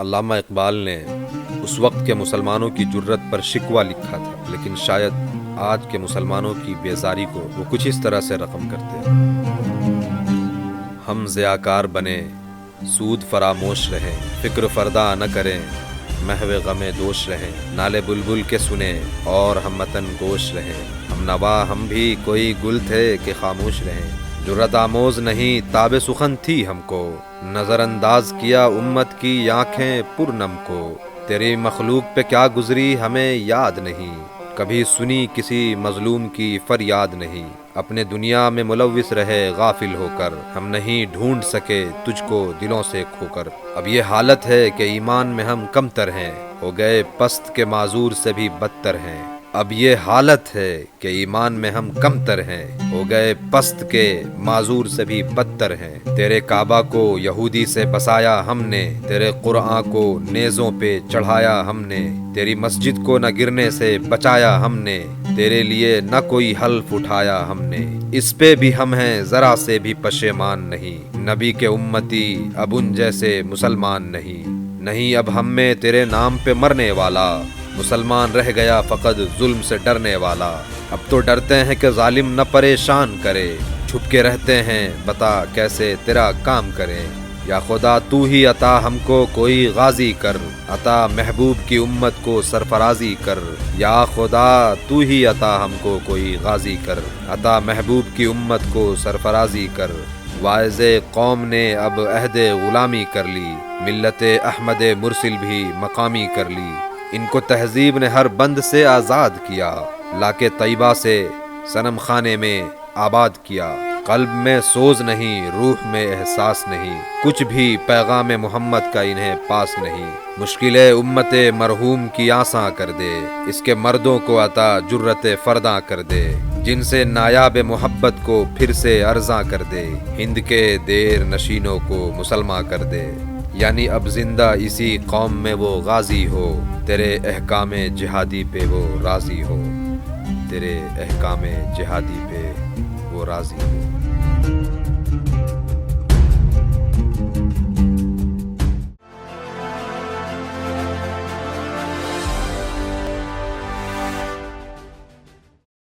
علامہ اقبال نے اس وقت کے مسلمانوں کی جرت پر شکوہ لکھا تھا، لیکن شاید آج کے مسلمانوں کی بیزاری کو وہ کچھ اس طرح سے رقم کرتے ہیں: ہم ضیاءکار بنیں، سود فراموش رہیں، فکر فردا نہ کریں، محو غم دوش رہیں، نالے بلبل کے سنیں اور ہم وطن گوش رہیں، ہم نوا ہم بھی کوئی گل تھے کہ خاموش رہیں، جرت آموز نہیں تاب سخن تھی ہم کو، نظر انداز کیا امت کی آنکھیں پرنم کو، تیری مخلوق پہ کیا گزری ہمیں یاد نہیں، کبھی سنی کسی مظلوم کی فریاد نہیں، اپنے دنیا میں ملوث رہے غافل ہو کر، ہم نہیں ڈھونڈ سکے تجھ کو دلوں سے کھو کر، اب یہ حالت ہے کہ ایمان میں ہم کم تر ہیں، ہو گئے پست کے معذور سے بھی بدتر ہیں، اب یہ حالت ہے کہ ایمان میں ہم کم تر ہیں، ہو گئے پست کے معذور سے بھی بدتر ہیں، تیرے کعبہ کو یہودی سے بسایا ہم نے، تیرے قرآن کو نیزوں پہ چڑھایا ہم نے، تیری مسجد کو نہ گرنے سے بچایا ہم نے، تیرے لیے نہ کوئی حلف اٹھایا ہم نے، اس پہ بھی ہم ہیں ذرا سے بھی پشیمان نہیں، نبی کے امتی اب ان جیسے مسلمان نہیں اب ہم میں تیرے نام پہ مرنے والا، مسلمان رہ گیا فقط ظلم سے ڈرنے والا، اب تو ڈرتے ہیں کہ ظالم نہ پریشان کرے، چھپ کے رہتے ہیں بتا کیسے تیرا کام کریں، یا خدا تو ہی عطا ہم کو کوئی غازی کر، عطا محبوب کی امت کو سرفرازی کر، یا خدا تو ہی عطا ہم کو کوئی غازی کر، عطا محبوب کی امت کو سرفرازی کر، واعظ قوم نے اب عہد غلامی کر لی، ملت احمد مرسل بھی مقامی کر لی، ان کو تہذیب نے ہر بند سے آزاد کیا، لا کے طیبہ سے صنم خانے میں آباد کیا، قلب میں سوز نہیں روح میں احساس نہیں، کچھ بھی پیغام محمد کا انہیں پاس نہیں، مشکل امت مرحوم کی آساں کر دے، اس کے مردوں کو عطا جرت فرداں کر دے، جن سے نایاب محبت کو پھر سے ارزاں کر دے، ہند کے دیر نشینوں کو مسلمان کر دے، یعنی اب زندہ اسی قوم میں وہ غازی ہو، تیرے احکام جہادی پہ وہ راضی ہو، تیرے احکام جہادی پہ وہ راضی ہو۔